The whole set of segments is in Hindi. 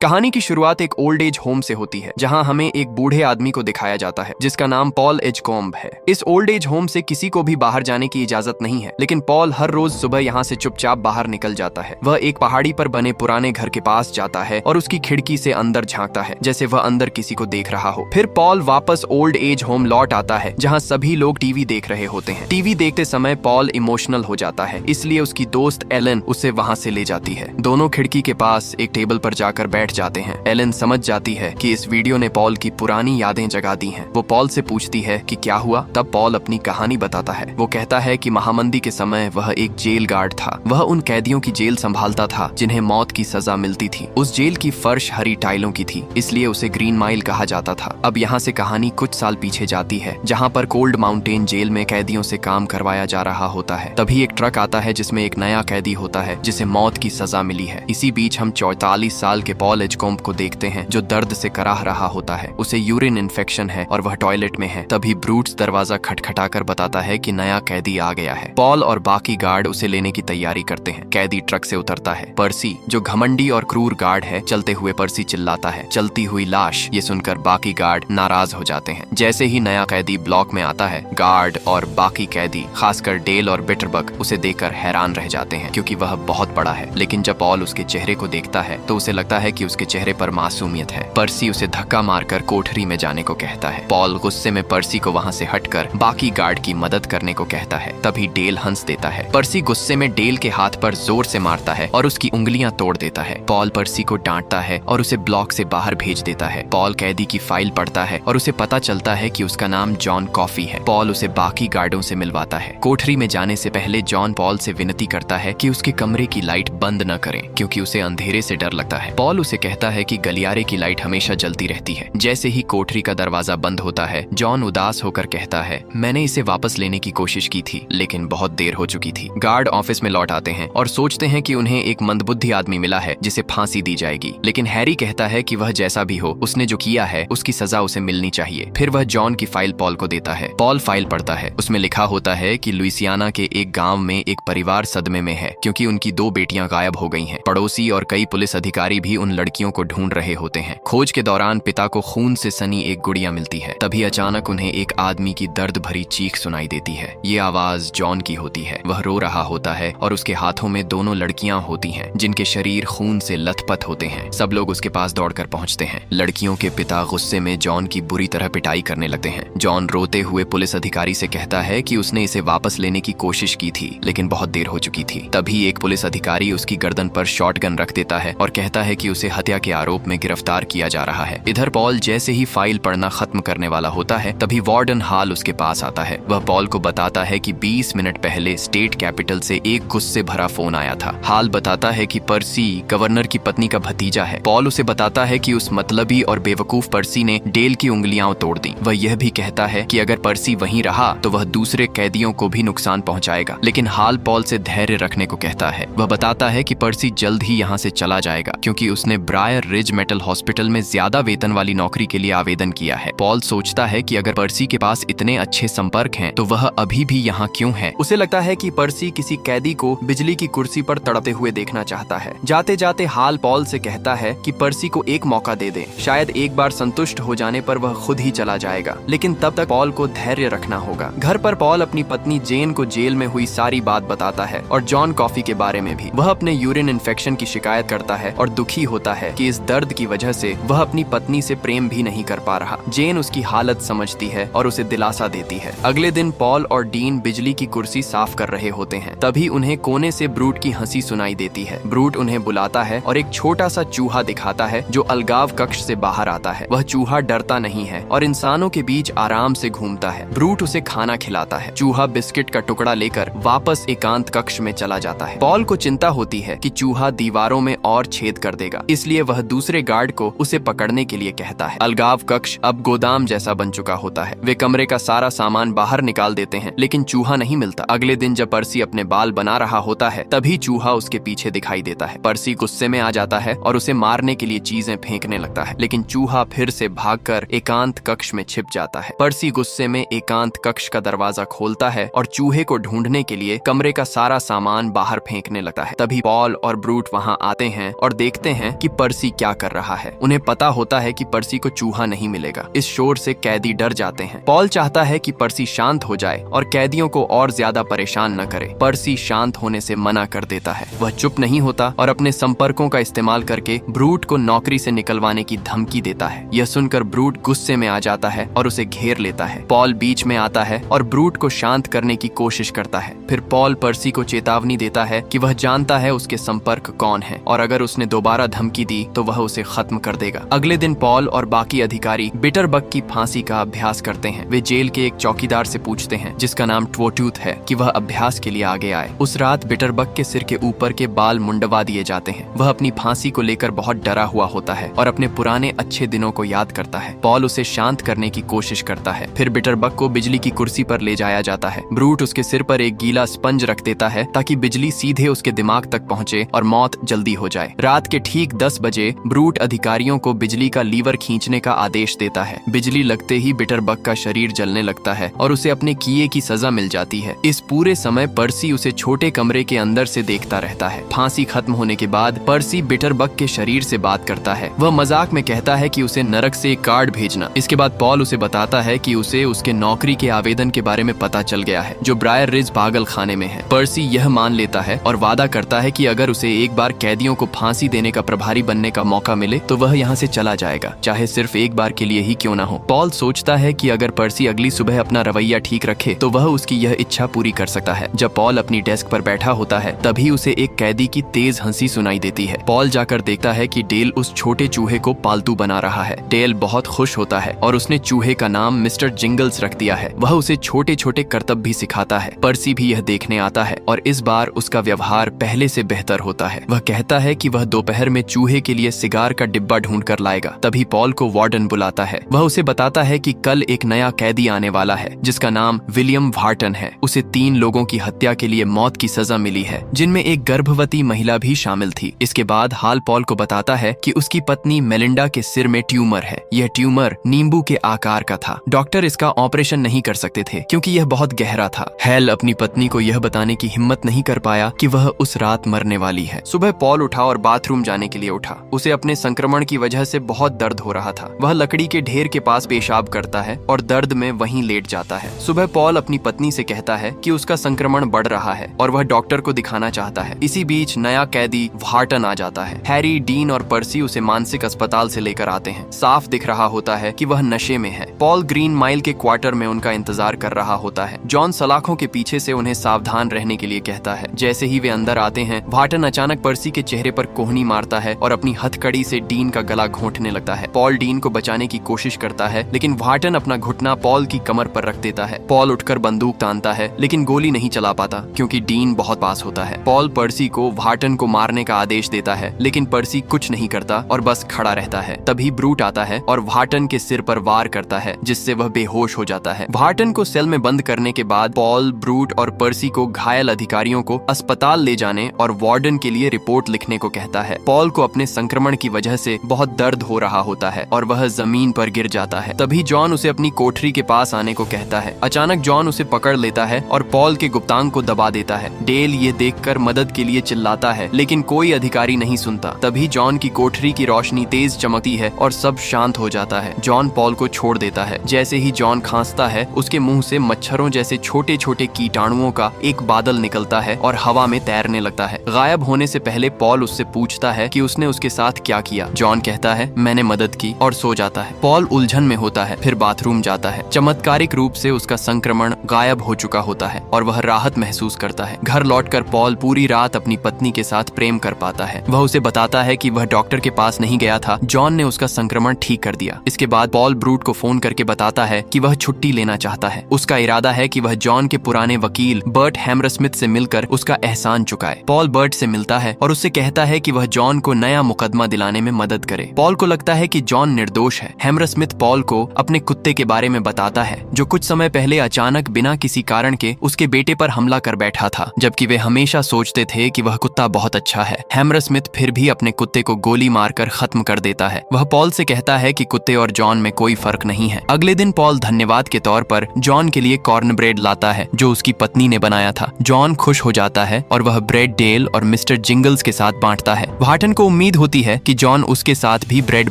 कहानी की शुरुआत एक ओल्ड एज होम से होती है, जहां हमें एक बूढ़े आदमी को दिखाया जाता है जिसका नाम पॉल एजकॉम्ब है। इस ओल्ड एज होम से किसी को भी बाहर जाने की इजाजत नहीं है, लेकिन पॉल हर रोज सुबह यहाँ से चुपचाप बाहर निकल जाता है। वह एक पहाड़ी पर बने पुराने घर के पास जाता है और उसकी खिड़की से अंदर झांकता है, जैसे वह अंदर किसी को देख रहा हो। फिर पॉल वापस ओल्ड एज होम लौट आता है, जहाँ सभी लोग टीवी देख रहे होते हैं। टीवी देखते समय पॉल इमोशनल हो जाता है, इसलिए उसकी दोस्त एलन उसे वहाँ से ले जाती है। दोनों खिड़की के पास एक टेबल पर जाकर बैठ जाते हैं। एलन समझ जाती है कि इस वीडियो ने पॉल की पुरानी यादें जगा दी हैं। वो पॉल से पूछती है कि क्या हुआ। तब पॉल अपनी कहानी बताता है। वो कहता है कि महामंदी के समय वह एक जेल गार्ड था। वह उन कैदियों की जेल संभालता था जिन्हें मौत की सजा मिलती थी। उस जेल की फर्श हरी टाइलों की थी, इसलिए उसे ग्रीन माइल कहा जाता था। अब यहाँ से कहानी कुछ साल पीछे जाती है, जहाँ पर कोल्ड माउंटेन जेल में कैदियों से काम करवाया जा रहा होता है। तभी एक ट्रक आता है जिसमें एक नया कैदी होता है जिसे मौत की सजा मिली है। इसी बीच हम 44 साल के पॉल एजकॉम्ब को देखते हैं, जो दर्द से कराह रहा होता है। उसे यूरिन इन्फेक्शन है और वह टॉयलेट में है। तभी ब्रूट्स दरवाजा खटखटाकर बताता है कि नया कैदी आ गया है। पॉल और बाकी गार्ड उसे लेने की तैयारी करते हैं। कैदी ट्रक से उतरता है। पर्सी, जो घमंडी और क्रूर गार्ड है, चलते हुए पर्सी चिल्लाता है, चलती हुई लाश। ये सुनकर बाकी गार्ड नाराज हो जाते हैं। जैसे ही नया कैदी ब्लॉक में आता है, गार्ड और बाकी कैदी, खासकर डेल और बिटरबग, उसे देखकर हैरान रह जाते हैं, क्योंकि वह बहुत बड़ा है। लेकिन जब पॉल उसके चेहरे को देखता है तो उसे लगता है कि उसके चेहरे पर मासूमियत है। पर्सी उसे धक्का मारकर कोठरी में जाने को कहता है। पॉल गुस्से में पर्सी को वहां से हटकर बाकी गार्ड की मदद करने को कहता है। तभी डेल हंस देता है। पर्सी गुस्से में डेल के हाथ पर जोर से मारता है और उसकी उंगलियां तोड़ देता है। पॉल पर्सी को डांटता है और उसे ब्लॉक से बाहर भेज देता है। पॉल कैदी की फाइल पढ़ता है और उसे पता चलता है कि उसका नाम जॉन कॉफी है। पॉल उसे बाकी गार्डों से मिलवाता है। कोठरी में जाने से पहले जॉन पॉल से विनती करता है कि उसके कमरे की लाइट बंद न करें, क्योंकि उसे अंधेरे से डर लगता है। पॉल उसे कहता है कि गलियारे की लाइट हमेशा जलती रहती है। जैसे ही कोठरी का दरवाजा बंद होता है, जॉन उदास होकर कहता है, मैंने इसे वापस लेने की कोशिश की थी, लेकिन बहुत देर हो चुकी थी। गार्ड ऑफिस में लौट आते हैं और सोचते हैं कि उन्हें एक मंदबुद्धि आदमी मिला है जिसे फांसी दी जाएगी। लेकिन हैरी कहता है कि वह जैसा भी हो, उसने जो किया है उसकी सजा उसे मिलनी चाहिए। फिर वह जॉन की फाइल पॉल को देता है। पॉल फाइल पढ़ता है। उसमें लिखा होता है कि लुइसियाना के एक गांव में एक परिवार सदमे में है, क्योंकि उनकी 2 बेटियां गायब हो गई हैं। पड़ोसी और कई पुलिस अधिकारी भी उन लड़कियों को ढूंढ रहे होते हैं। खोज के दौरान पिता को खून से सनी एक गुड़िया मिलती है। तभी अचानक उन्हें एक आदमी की दर्द भरी चीख सुनाई देती है। ये आवाज जॉन की होती है। वह रो रहा होता है और उसके हाथों में 2 लड़कियां होती हैं, जिनके शरीर खून से लथपथ होते हैं। सब लोग उसके पास दौड़कर पहुंचते हैं। लड़कियों के पिता गुस्से में जॉन की बुरी तरह पिटाई करने लगते हैं। जॉन रोते हुए पुलिस अधिकारी से कहता है कि उसने इसे वापस लेने की कोशिश की थी, लेकिन बहुत देर हो चुकी थी। तभी एक पुलिस अधिकारी उसकी गर्दन पर शॉटगन रख देता है और कहता है कि उसे हत्या के आरोप में गिरफ्तार किया जा रहा है। इधर पॉल जैसे ही फाइल पढ़ना खत्म करने वाला होता है, तभी वार्डन हाल उसके पास आता है। वह पॉल को बताता है कि 20 मिनट पहले स्टेट कैपिटल से एक गुस्से भरा फोन आया था। हाल बताता है कि पर्सी गवर्नर की पत्नी का भतीजा है। पॉल उसे बताता है कि उस मतलबी और बेवकूफ पर्सी ने डेल की उंगलियां तोड़ दी। वह यह भी कहता है कि अगर पर्सी वहीं रहा तो वह दूसरे कैदियों को भी नुकसान पहुंचाएगा। लेकिन हाल पॉल से धैर्य रखने को कहता है। वह बताता है कि पर्सी जल्द ही यहाँ से चला जाएगा, क्योंकि उसने ब्रायर रिज मेटल हॉस्पिटल में ज्यादा वेतन वाली नौकरी के लिए आवेदन किया है। पॉल सोचता है कि अगर पर्सी के पास इतने अच्छे संपर्क हैं, तो वह अभी भी यहाँ क्यों है। उसे लगता है कि पर्सी किसी कैदी को बिजली की कुर्सी पर तड़पते हुए देखना चाहता है। जाते जाते हाल पॉल से कहता है कि पर्सी को एक मौका दे दे। शायद एक बार संतुष्ट हो जाने पर वह खुद ही चला जाएगा, लेकिन तब तक पॉल को धैर्य रखना होगा। घर पर पॉल अपनी पत्नी जेन को जेल में हुई सारी बात बताता है और जॉन कॉफी के बारे में भी। वह अपने यूरिन इन्फेक्शन की शिकायत करता है और दुखी होता है कि इस दर्द की वजह से वह अपनी पत्नी से प्रेम भी नहीं कर पा रहा। जेन उसकी हालत समझती है और उसे दिलासा देती है। अगले दिन पॉल और डीन बिजली की कुर्सी साफ कर रहे होते हैं। तभी उन्हें कोने से ब्रूट की हंसी सुनाई देती है। ब्रूट उन्हें बुलाता है और एक छोटा सा चूहा दिखाता है जो अलगाव कक्ष से बाहर आता है। वह चूहा डरता नहीं है और इंसानों के बीच आराम से घूमता है। ब्रूट उसे खाना खिलाता है। चूहा बिस्किट का टुकड़ा लेकर वापस एकांत कक्ष में चला जाता है। पॉल को चिंता होती है कि चूहा दीवारों में और छेद कर देगा, इसलिए वह दूसरे गार्ड को उसे पकड़ने के लिए कहता है। अलगाव कक्ष अब गोदाम जैसा बन चुका होता है। वे कमरे का सारा सामान बाहर निकाल देते हैं, लेकिन चूहा नहीं मिलता। अगले दिन जब पर्सी अपने बाल बना रहा होता है, तभी चूहा उसके पीछे दिखाई देता है। पर्सी गुस्से में आ जाता है और उसे मारने के लिए चीजें फेंकने लगता है, लेकिन चूहा फिर से भागकर एकांत कक्ष में छिप जाता है। पर्सी गुस्से में एकांत कक्ष का दरवाजा खोलता है और चूहे को ढूंढने के लिए कमरे का सारा सामान बाहर फेंकने लगता है। तभी पॉल और ब्रूट वहां आते हैं और देखते हैं कि पर्सी क्या कर रहा है। उन्हें पता होता है कि पर्सी को चूहा नहीं मिलेगा। इस शोर से कैदी डर जाते हैं। पॉल चाहता है कि पर्सी शांत हो जाए और कैदियों को और ज्यादा परेशान न करे। पर्सी शांत होने से मना कर देता है। वह चुप नहीं होता और अपने संपर्कों का इस्तेमाल करके ब्रूट को नौकरी से निकलवाने की धमकी देता है। यह सुनकर ब्रूट गुस्से में आ जाता है और उसे घेर लेता है। पॉल बीच में आता है और ब्रूट को शांत करने की कोशिश करता है। फिर पॉल पर्सी को चेतावनी देता है कि वह जानता है उसके संपर्क कौन है और अगर उसने दोबारा धमकी दी तो वह उसे खत्म कर देगा। अगले दिन पॉल और बाकी अधिकारी बिटरबग की फांसी का अभ्यास करते हैं। वे जेल के एक चौकीदार से पूछते हैं जिसका नाम ट्वोटूथ है कि वह अभ्यास के लिए आगे आए। उस रात बिटरबग के सिर के ऊपर के बाल मुंडवा दिए जाते हैं। वह अपनी फांसी को लेकर बहुत डरा हुआ होता है और अपने पुराने अच्छे दिनों को याद करता है। पॉल उसे शांत करने की कोशिश करता है। फिर बिटरबग को बिजली की कुर्सी पर ले जाया जाता है। ब्रूट उसके सिर पर एक गीला स्पंज रख देता है ताकि बिजली सीधे उसके दिमाग तक पहुंचे और मौत जल्दी हो जाए। रात के ठीक 10 बजे ब्रूट अधिकारियों को बिजली का लीवर खींचने का आदेश देता है। बिजली लगते ही बिटरबग का शरीर जलने लगता है और उसे अपने किए की सजा मिल जाती है। इस पूरे समय पर्सी उसे छोटे कमरे के अंदर से देखता रहता है। फांसी खत्म होने के बाद पर्सी बिटरबग के शरीर से बात करता है। वह मजाक में कहता है कि उसे नरक से एक कार्ड भेजना। इसके बाद पॉल उसे बताता है कि उसे उसके नौकरी के आवेदन के बारे में पता चल गया है जो ब्रायर रिज पागल खाने में है। पर्सी यह मान लेता है और वादा करता है कि अगर उसे एक बार कैदियों को फांसी देने का प्रभारी बनने का मौका मिले तो वह यहाँ से चला जाएगा, चाहे सिर्फ एक बार के लिए ही क्यों ना हो। पॉल सोचता है कि अगर पर्सी अगली सुबह अपना रवैया ठीक रखे तो वह उसकी यह इच्छा पूरी कर सकता है। जब पॉल अपनी डेस्क पर बैठा होता है तभी उसे एक कैदी की तेज हंसी सुनाई देती है। पॉल जाकर देखता है कि डेल उस छोटे चूहे को पालतू बना रहा है। डेल बहुत खुश होता है और उसने चूहे का नाम मिस्टर जिंगल्स रख दिया है। वह उसे छोटे छोटे करतब भी सिखाता है। पर्सी भी यह देखने आता है और इस बार उसका व्यवहार पहले से बेहतर होता है। वह कहता है कि वह दोपहर में चूहे के लिए सिगार का डिब्बा ढूंढ कर लाएगा। तभी पॉल को वार्डन बुलाता है। वह उसे बताता है कि कल एक नया कैदी आने वाला है जिसका नाम विलियम वार्टन है। उसे 3 लोगों की हत्या के लिए मौत की सजा मिली है जिनमें एक गर्भवती महिला भी शामिल थी। इसके बाद हाल पॉल को बताता है कि उसकी पत्नी मेलिंडा के सिर में ट्यूमर है। यह ट्यूमर नींबू के आकार का था। डॉक्टर इसका ऑपरेशन नहीं कर सकते थे क्योंकि यह बहुत गहरा था। हैल अपनी पत्नी को यह बताने की हिम्मत नहीं कर पाया कि वह उस रात मरने वाली है। सुबह पॉल उठा और बाथरूम जाने के लिए उठा। उसे अपने संक्रमण की वजह से बहुत दर्द हो रहा था। वह लकड़ी के ढेर के पास पेशाब करता है और दर्द में वहीं लेट जाता है। सुबह पॉल अपनी पत्नी से कहता है कि उसका संक्रमण बढ़ रहा है और वह डॉक्टर को दिखाना चाहता है। इसी बीच नया कैदी वार्टन आ जाता है। हैरी, डीन और पर्सी उसे मानसिक अस्पताल से लेकर आते हैं। साफ दिख रहा होता है कि वह नशे में है। पॉल ग्रीन माइल के क्वार्टर में उनका इंतजार कर रहा होता है। जॉन सलाखों के पीछे से उन्हें सावधान रहने के लिए कहता है। जैसे ही वे अंदर आते हैं वार्टन अचानक पर्सी के चेहरे पर कोहनी मारता है और अपनी हथकड़ी से डीन का गला घोंटने लगता है। पॉल डीन को बचाने की कोशिश करता है लेकिन वार्टन अपना घुटना पॉल की कमर पर रख देता है। पॉल उठकर बंदूक तानता है लेकिन गोली नहीं चला पाता क्योंकि डीन बहुत पास होता है। पॉल पर्सी को वार्टन को मारने का आदेश देता है लेकिन पर्सी कुछ नहीं करता और बस खड़ा रहता है। तभी ब्रूट आता है और वार्टन के सिर पर वार करता है जिससे वह बेहोश हो जाता है। वार्टन को सेल में बंद करने के बाद पॉल, ब्रूट और पर्सी को घायल अधिकारियों को अस्पताल ले जाने और वार्डन के लिए रिपोर्ट लिखने को कहता है। पॉल को अपने संक्रमण की वजह से बहुत दर्द हो रहा होता है और वह जमीन पर गिर जाता है। तभी जॉन उसे अपनी कोठरी के पास आने को कहता है। अचानक जॉन उसे पकड़ लेता है और पॉल के गुप्तांग को दबा देता है। डेल ये देखकर मदद के लिए चिल्लाता है लेकिन कोई अधिकारी नहीं सुनता। तभी जॉन की कोठरी की रोशनी तेज चमकती है और सब शांत हो जाता है। जॉन पॉल को छोड़ देता है। जैसे ही जॉन खांसता है उसके मुंह से मच्छरों जैसे छोटे छोटे कीटाणुओं का एक बादल निकलता है और हवा में तैरने लगता है। गायब होने से पहले पॉल उससे पूछता है कि उसने उसके साथ क्या किया। जॉन कहता है मैंने मदद की और सो जाता है। पॉल उलझन में होता है, फिर बाथरूम जाता है। चमत्कारिक रूप से उसका संक्रमण गायब हो चुका होता है और वह राहत महसूस करता है। घर लौटकर पॉल पूरी रात अपनी पत्नी के साथ प्रेम कर पाता है। वह उसे बताता है कि वह डॉक्टर के पास नहीं गया था, जॉन ने उसका संक्रमण ठीक कर दिया। इसके बाद पॉल ब्रूट को फोन करके बताता है कि वह छुट्टी लेना चाहता है। उसका इरादा है कि वह जॉन के पुराने वकील बर्ट हैमरस्मिथ से मिलकर उसका एहसान चुकाए। पॉल बर्ट से मिलता है और उससे कहता है कि वह जॉन को नया मुकदमा दिलाने में मदद करे। पॉल को लगता है कि जॉन निर्दोष है। हैमरस्मिथ पॉल को अपने कुत्ते के बारे में बताता है जो कुछ समय पहले अचानक बिना किसी कारण के उसके बेटे पर हमला कर बैठा था, जबकि वे हमेशा सोचते थे कि वह कुत्ता बहुत अच्छा है। हैमरस्मिथ फिर भी अपने कुत्ते को गोली मारकर खत्म कर देता है। वह पॉल से कहता है कि कुत्ते और जॉन में कोई फर्क नहीं है। अगले दिन पॉल धन्यवाद के तौर पर जॉन के लिए कॉर्न ब्रेड लाता है जो उसकी पत्नी ने बनाया था। जॉन खुश हो जाता है और वह ब्रेड डेल और मिस्टर जिंगल्स के साथ बांटता है। वार्टन को उम्मीद होती है कि जॉन उसके साथ भी ब्रेड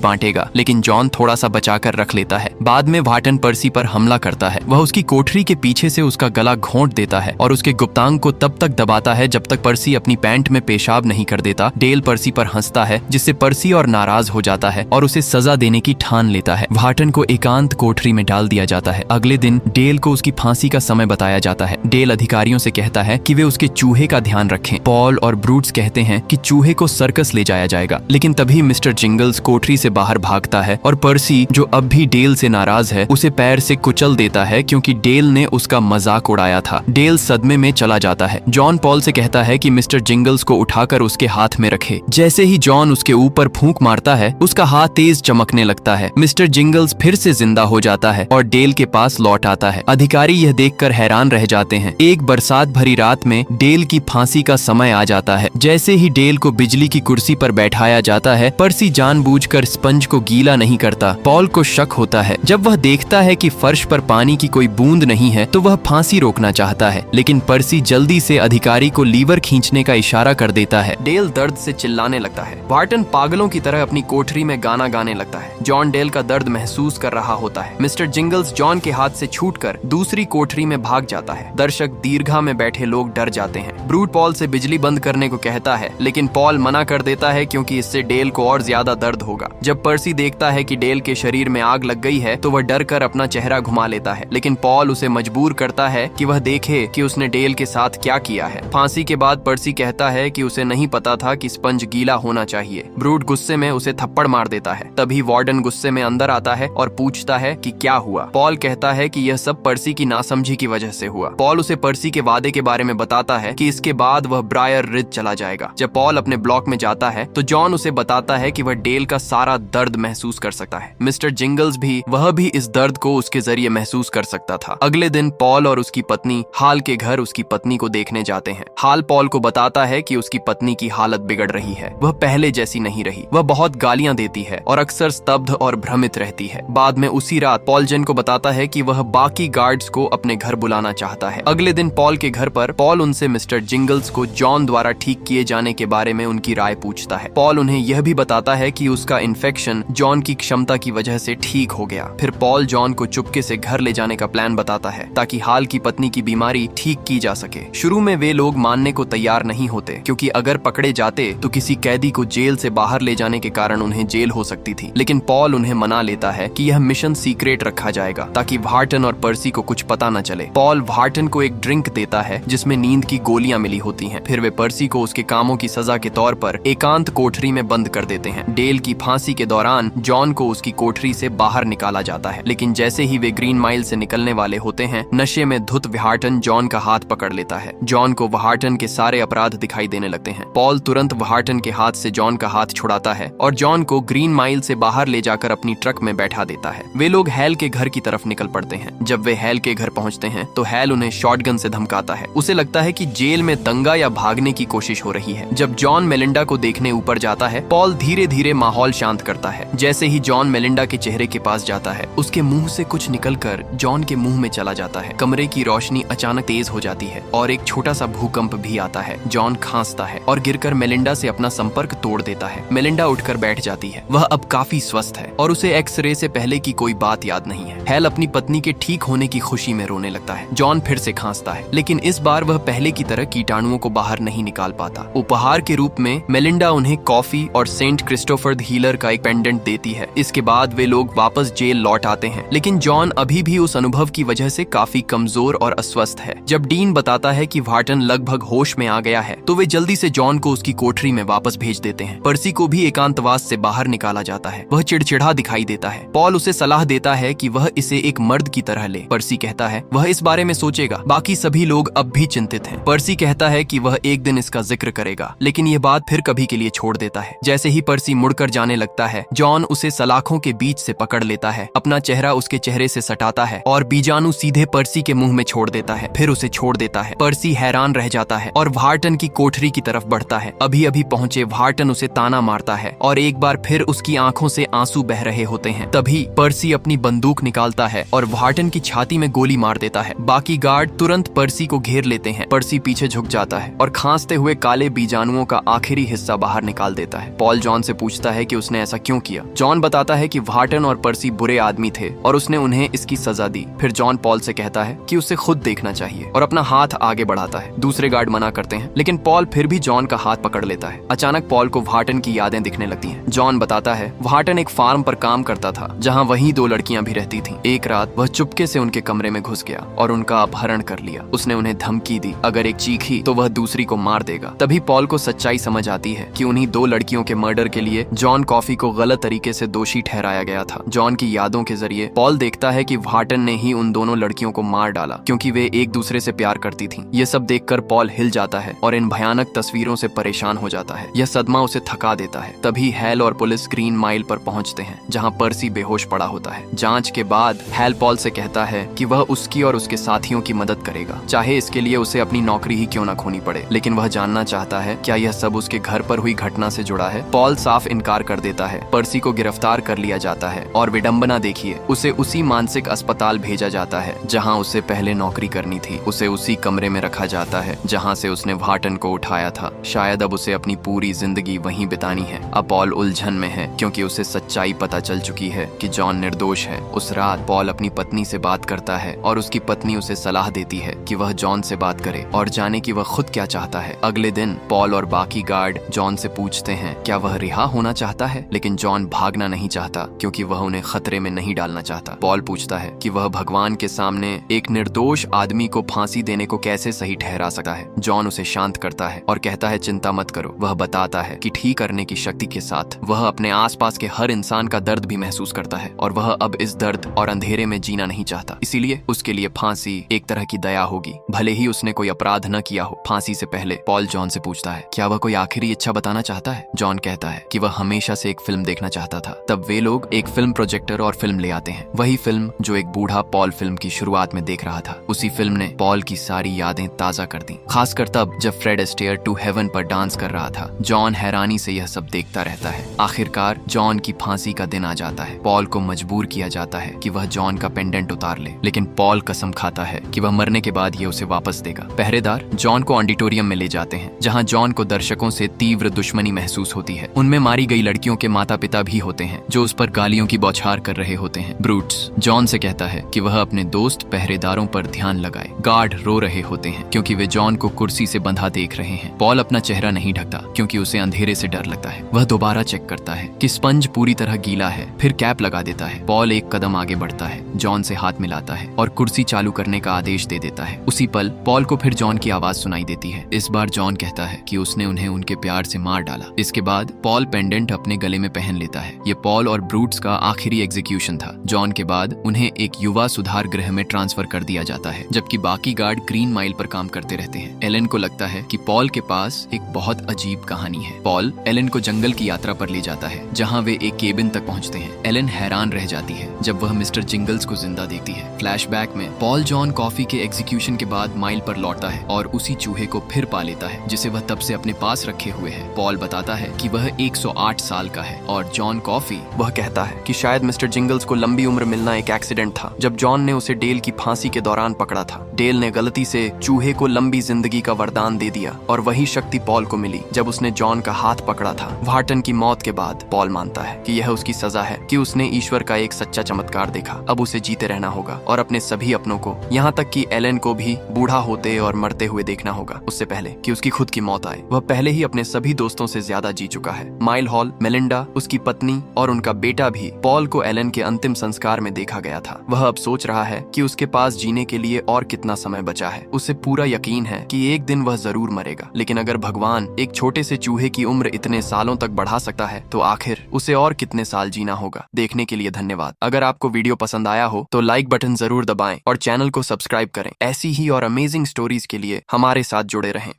बांटेगा, लेकिन जॉन थोड़ा सा बचाकर रख लेता है। बाद में वार्टन पर्सी पर हमला करता है। वह उसकी कोठरी के पीछे से उसका गला घोंट देता है और उसके गुप्तांग को तब तक दबाता है जब तक पर्सी अपनी पैंट में पेशाब नहीं कर देता। डेल पर्सी पर हंसता है, जिससे पर्सी और नाराज हो जाता है और उसे सजा देने की ठान लेता है। वार्टन को एकांत कोठरी में डाल दिया जाता है। अगले दिन डेल को उसकी फांसी का समय बताया जाता है। डेल अधिकारियों से कहता है कि वे उसके चूहे का ध्यान रखें। पॉल और ब्रूट्स कहते हैं कि चूहे को सर्कस ले जाया जाएगा, लेकिन तभी मिस्टर जिंगल्स कोठरी से बाहर भागता है और पर्सी, जो अब भी डेल से नाराज है, उसे पैर से कुचल देता है क्योंकि डेल ने उसका मजाक उड़ाया था। डेल सदमे में चला जाता है। जॉन पॉल से कहता है कि मिस्टर जिंगल्स को उठाकर उसके हाथ में रखे। जैसे ही जॉन उसके ऊपर फूंक मारता है, उसका हाथ तेज चमकने लगता है। मिस्टर जिंगल्स फिर से जिंदा हो जाता है और डेल के पास लौट आता है। अधिकारी यह देखकर हैरान रह जाते हैं। एक बरसात भरी रात में डेल की फांसी का समय आ जाता है। जैसे ही डेल को बिजली की कुर्सी पर बैठाया जाता है, पर्सी जानबूझकर स्पंज को गीला नहीं करता। पॉल को शक होता है। जब वह देखता है कि फर्श पर पानी की कोई बूंद नहीं है, तो वह फांसी रोकना चाहता है, लेकिन पर्सी जल्दी से अधिकारी को लीवर खींचने का इशारा कर देता है। डेल दर्द से चिल्लाने लगता है। वार्टन पागलों की तरह अपनी कोठरी में गाना गाने लगता है। जॉन डेल का दर्द महसूस कर रहा होता है। मिस्टर जिंगल्स जॉन के हाथ से छूटकर दूसरी कोठरी में भाग जाता है। दर्शक दीर्घा में बैठे लोग डर जाते हैं। ब्रूट पॉल से बिजली बंद करने को कहता है, लेकिन पॉल मना कर देता है क्योंकि इससे डेल को और ज्यादा दर्द होगा। जब पर्सी देखता है कि डेल के शरीर में आग लग गई है, तो वह डर कर अपना चेहरा घुमा लेता है, लेकिन पॉल उसे मजबूर करता है कि वह देखे कि उसने डेल के साथ क्या किया है। फांसी के बाद पर्सी कहता है कि उसे नहीं पता था कि स्पंज गीला होना चाहिए। ब्रूट गुस्से में उसे थप्पड़ मार देता है। तभी वार्डन गुस्से में अंदर आता है और पूछता है कि क्या हुआ। पॉल कहता है कि यह सब पर्सी की नासमझी की वजह से हुआ। पॉल उसे पर्सी के वादे के बारे में बताता है कि इसके बाद वह ब्रायर रिज चला जाएगा। जब पॉल अपने ब्लॉक में जाता है, तो जॉन उसे बताता है कि वह डेल का सारा दर्द महसूस कर सकता है। मिस्टर जिंगल्स भी इस दर्द को उसके जरिए महसूस कर सकता था। अगले दिन पॉल और उसकी पत्नी हाल के घर उसकी पत्नी को देखने जाते हैं। हाल पॉल को बताता है कि उसकी पत्नी की हालत बिगड़ रही है। वह पहले जैसी नहीं रही। वह बहुत गालियां देती है और अक्सर स्तब्ध और भ्रमित रहती है। बाद में उसी रात पॉल जेन को बताता है कि वह बाकी गार्ड्स को अपने घर बुलाना चाहता है। अगले दिन पॉल के घर पर पॉल उनसे मिस्टर जिंगल्स को जॉन द्वारा ठीक किए जाने के बारे में उनकी राय पूछता है। पॉल उन्हें यह भी बताता है कि उसका इन्फेक्शन जॉन की क्षमता की वजह से ठीक हो गया। फिर पॉल जॉन को चुपके से घर ले जाने का प्लान बताता है ताकि हाल की पत्नी की बीमारी ठीक की जा सके। शुरू में वे लोग मानने को तैयार नहीं होते, क्योंकि अगर पकड़े जाते तो किसी कैदी को जेल से बाहर ले जाने के कारण उन्हें जेल हो सकती थी। लेकिन पॉल उन्हें मना लेता है कि यह मिशन सीक्रेट रखा जाएगा ताकि वार्टन और पर्सी को कुछ पता न चले। पॉल वार्टन को एक ड्रिंक देता है जिसमें नींद की गोलियां मिली होती हैं। फिर वे पर्सी को उसके कामों की सजा के तौर पर एकांत कोठरी में बंद कर देते हैं। डेल की फांसी के दौरान जॉन को उसकी कोठरी से बाहर निकाला जाता है, लेकिन जैसे ही वे ग्रीन माइल से निकलने वाले होते हैं, नशे में धुत वार्टन जॉन का हाथ पकड़ लेता है। जॉन को वार्टन के सारे अपराध दिखाई देने लगते हैं। पॉल तुरंत वार्टन के हाथ से जॉन का हाथ छुड़ाता है और जॉन को ग्रीन माइल से बाहर ले जाकर अपनी ट्रक में बैठा देता है। वे लोग हैल के घर की तरफ निकल पड़ते हैं। जब वे हैल के घर पहुंचते हैं, तो हैल उन्हें शॉटगन से धमकाता है। उसे लगता है कि जेल में दंगा या भागने की कोशिश हो रही है। जब जॉन मेलिंडा को देखने ऊपर जाता है, पॉल धीरे धीरे माहौल शांत करता है। जैसे ही जॉन मेलिंडा के चेहरे के पास जाता है, उसके मुंह से कुछ निकलकर जॉन के मुंह में चला जाता है। कमरे की रोशनी अचानक तेज हो जाती है और एक छोटा सा भूकंप भी आता है। जॉन खांसता है और गिरकर मेलिंडा से अपना संपर्क तोड़ देता है। मेलिंडा उठकर बैठ जाती है। वह अब काफी स्वस्थ है और उसे एक्सरे से पहले की कोई बात याद नहीं है। हैल अपनी पत्नी के ठीक होने की खुशी में रोने लगता है। जॉन फिर से खांसता है, लेकिन इस बार वह पहले की तरह कीटाणुओं को बाहर नहीं निकाल पाता। उपहार के रूप में मेलिंडा उन्हें कॉफी और सेंट क्रिस्टोफर द हीलर का एक पेंडेंट देती है। इसके बाद वे लोग वापस जेल लौट आते हैं, लेकिन जॉन अभी भी उस अनुभव की वजह से काफी कमजोर और अस्वस्थ है। जब डीन बताता है कि वार्टन लगभग होश में आ गया है, तो वे जल्दी से जॉन को उसकी कोठरी में वापस भेज देते हैं। पर्सी को भी एकांतवास से बाहर निकाला जाता है। वह चिड़चिड़ा दिखाई देता है। पॉल उसे सलाह देता है कि वह इसे एक मर्द की तरह ले। पर्सी कहता है वह इस बारे में सोचेगा। बाकी सभी लोग अब भी चिंतित हैं। पर्सी कहता है कि वह एक दिन इसका जिक्र करेगा, लेकिन यह बात फिर कभी के लिए छोड़ देता है। जैसे ही पर्सी मुड़कर जाने लगता है, जॉन उसे सलाखों के बीच से पकड़ लेता है, अपना चेहरा उसके चेहरे से सटाता है और बीजाणु सीधे पर्सी के मुंह में छोड़ देता है। फिर उसे छोड़ देता है। पर्सी हैरान रह जाता है और वार्टन की कोठरी की तरफ बढ़ता है। अभी अभी पहुंचे वार्टन उसे ताना मारता है और एक बार फिर उसकी आंखों से आंसू बह रहे होते हैं। तभी पर्सी अपनी बंदूक निकालता है और वार्टन की छाती में गोली मार देता है। बाकी गार्ड तुरंत पर्सी को घेर लेते हैं। पर्सी पीछे झुक जाता है और खांसते हुए काले बीजाणुओं का आखिरी हिस्सा बाहर निकल निकाल देता है। पॉल जॉन से पूछता है कि उसने ऐसा क्यों किया। जॉन बताता है कि व्हार्टन और पर्सी बुरे आदमी थे और उसने उन्हें इसकी सजा दी। फिर जॉन पॉल से कहता है कि उसे खुद देखना चाहिए और अपना हाथ आगे बढ़ाता है। दूसरे गार्ड मना करते हैं, लेकिन पॉल फिर भी जॉन का हाथ पकड़ लेता है। अचानक पॉल को व्हार्टन की यादें दिखने लगती हैं। जॉन बताता है व्हार्टन एक फार्म पर काम करता था जहां वही दो लड़कियां भी रहती थीं। एक रात वह चुपके से उनके कमरे में घुस गया और उनका अपहरण कर लिया। उसने उन्हें धमकी दी, अगर एक चीखी तो वह दूसरी को मार देगा। तभी पॉल को सच्चाई समझ आती है कि उन्हीं दो लड़कियों के मर्डर के लिए जॉन कॉफी को गलत तरीके से दोषी ठहराया गया था। जॉन की यादों के जरिए पॉल देखता है कि व्हार्टन ने ही उन दोनों लड़कियों को मार डाला क्योंकि वे एक दूसरे से प्यार करती थीं। ये सब देखकर पॉल हिल जाता है और इन भयानक तस्वीरों से परेशान हो जाता है। यह सदमा उसे थका देता है। तभी हैल और पुलिस ग्रीन माइल पर पहुंचते हैं जहां पर्सी बेहोश पड़ा होता है। जांच के बाद हैल पॉल से कहता है कि वह उसकी और उसके साथियों की मदद करेगा, चाहे इसके लिए उसे अपनी नौकरी ही क्यों न खोनी पड़े। लेकिन वह जानना चाहता है क्या यह सब उसके घर पर हुई घटना से जुड़ा है। पॉल साफ इनकार कर देता है। पर्सी को गिरफ्तार कर लिया जाता है और विडंबना देखिए, उसे उसी मानसिक अस्पताल भेजा जाता है जहां उसे पहले नौकरी करनी थी। उसे उसी कमरे में रखा जाता है जहां से उसने व्हार्टन को उठाया था। शायद अब उसे अपनी पूरी जिंदगी वहीं बितानी है। अब पॉल उलझन में है क्योंकि उसे सच्चाई पता चल चुकी है कि जॉन निर्दोष है। उस रात पॉल अपनी पत्नी से बात करता है और उसकी पत्नी उसे सलाह देती है कि वह जॉन से बात करे और जाने कि वह खुद क्या चाहता है। अगले दिन पॉल और बाकी गार्ड जॉन से पूछते हैं क्या वह रिहा होना चाहता है, लेकिन जॉन भागना नहीं चाहता क्योंकि वह उन्हें खतरे में नहीं डालना चाहता। पॉल पूछता है कि वह भगवान के सामने एक निर्दोष आदमी को फांसी देने को कैसे सही ठहरा सकता है। जॉन उसे शांत करता है और कहता है चिंता मत करो। वह बताता है कि ठीक करने की शक्ति के साथ वह अपने आसपास के हर इंसान का दर्द भी महसूस करता है और वह अब इस दर्द और अंधेरे में जीना नहीं चाहता। इसीलिए उसके लिए फांसी एक तरह की दया होगी, भले ही उसने कोई अपराध न किया हो। फांसी से पहले पॉल जॉन से पूछता है क्या वह कोई आखिरी इच्छा बताना चाहता है। जॉन कहता है कि वह हमेशा से एक फिल्म देखना चाहता था। तब वे लोग एक फिल्म प्रोजेक्टर और फिल्म ले आते हैं, वही फिल्म जो एक बूढ़ा पॉल फिल्म की शुरुआत में देख रहा था। उसी फिल्म ने पॉल की सारी यादें ताजा कर दी, खासकर तब जब फ्रेड एस्टेयर टू हेवन पर डांस कर रहा था। जॉन हैरानी से यह सब देखता रहता है। आखिरकार जॉन की फांसी का दिन आ जाता है। पॉल को मजबूर किया जाता है कि वह जॉन का पेंडेंट उतार ले, लेकिन पॉल कसम खाता है कि वह मरने के बाद ये उसे वापस देगा। पहरेदार जॉन को ऑडिटोरियम में ले जाते हैं जहां जॉन को दर्शकों से तीव्र दुश्मनी महसूस होती है। उनमें मारी गई लड़कियों के माता पिता भी होते हैं जो उस पर गालियों की बौछार कर रहे होते हैं। ब्रूट्स जॉन से कहता है कि वह अपने दोस्त पहरेदारों पर ध्यान लगाए। गार्ड रो रहे होते हैं क्योंकि वे जॉन को कुर्सी से बंधा देख रहे हैं। पॉल अपना चेहरा नहीं ढकता क्योंकि उसे अंधेरे से डर लगता है। वह दोबारा चेक करता है कि स्पंज पूरी तरह गीला है, फिर कैप लगा देता है। पॉल एक कदम आगे बढ़ता है, जॉन से हाथ मिलाता है और कुर्सी चालू करने का आदेश दे देता है। उसी पल पॉल को फिर जॉन की आवाज सुनाई देती है। इस बार जॉन कहता है कि उसने उन्हें उनके प्यार से मार डाला। इसके बाद पॉल पेंडेंट अपने गले में पहन लेता है। ये पॉल और ब्रूट्स का आखिरी एग्जीक्यूशन था। जॉन के बाद उन्हें एक युवा सुधार गृह में ट्रांसफर कर दिया जाता है, जबकि बाकी गार्ड ग्रीन माइल पर काम करते रहते हैं। एलन को लगता है कि पॉल के पास एक बहुत अजीब कहानी है। पॉल एलन को जंगल की यात्रा पर ले जाता है जहां वे एक केबिन तक पहुंचते हैं। एलन हैरान रह जाती है जब वह मिस्टर जिंगल्स को जिंदा देखती है। फ्लैशबैक में पॉल जॉन कॉफी के एग्जीक्यूशन के बाद माइल पर लौटता है और उसी चूहे को फिर पा लेता है जिसे वह तब से अपने पास रखे हुए है। पॉल बताता है कि वह 108 साल का है और जॉन कॉफी, वह कहता है कि शायद मिस्टर जिंगल्स को लंबी उम्र मिलना एक एक्सीडेंट था जब जॉन ने उसे डेल की फांसी के दौरान पकड़ा था। डेल ने गलती से चूहे को लंबी जिंदगी का वरदान दे दिया और वही शक्ति पॉल को मिली जब उसने जॉन का हाथ पकड़ा था। व्हार्टन की मौत के बाद पॉल मानता है कि यह उसकी सजा है कि उसने ईश्वर का एक सच्चा चमत्कार देखा। अब उसे जीते रहना होगा और अपने सभी अपनों को, यहाँ तक कि एलन को भी बूढ़ा होते और मरते हुए देखना होगा उससे पहले कि उसकी खुद की मौत आए। वह पहले ही अपने सभी दोस्तों से ज्यादा जी चुका है। माइल हॉल, मेलिंडा, उसकी पत्नी और उनका बेटा भी पॉल को एलन के अंतिम संस्कार में देखा गया था। वह अब सोच रहा है कि उसके पास जीने के लिए और कितना समय बचा है। उसे पूरा यकीन है कि एक दिन वह जरूर मरेगा, लेकिन अगर भगवान एक छोटे से चूहे की उम्र इतने सालों तक बढ़ा सकता है तो आखिर उसे और कितने साल जीना होगा। देखने के लिए धन्यवाद। अगर आपको वीडियो पसंद आया हो तो लाइक बटन जरूर दबाएं और चैनल को सब्सक्राइब करें। ऐसी ही और अमेजिंग स्टोरीज के लिए हमारे साथ जुड़े रहें।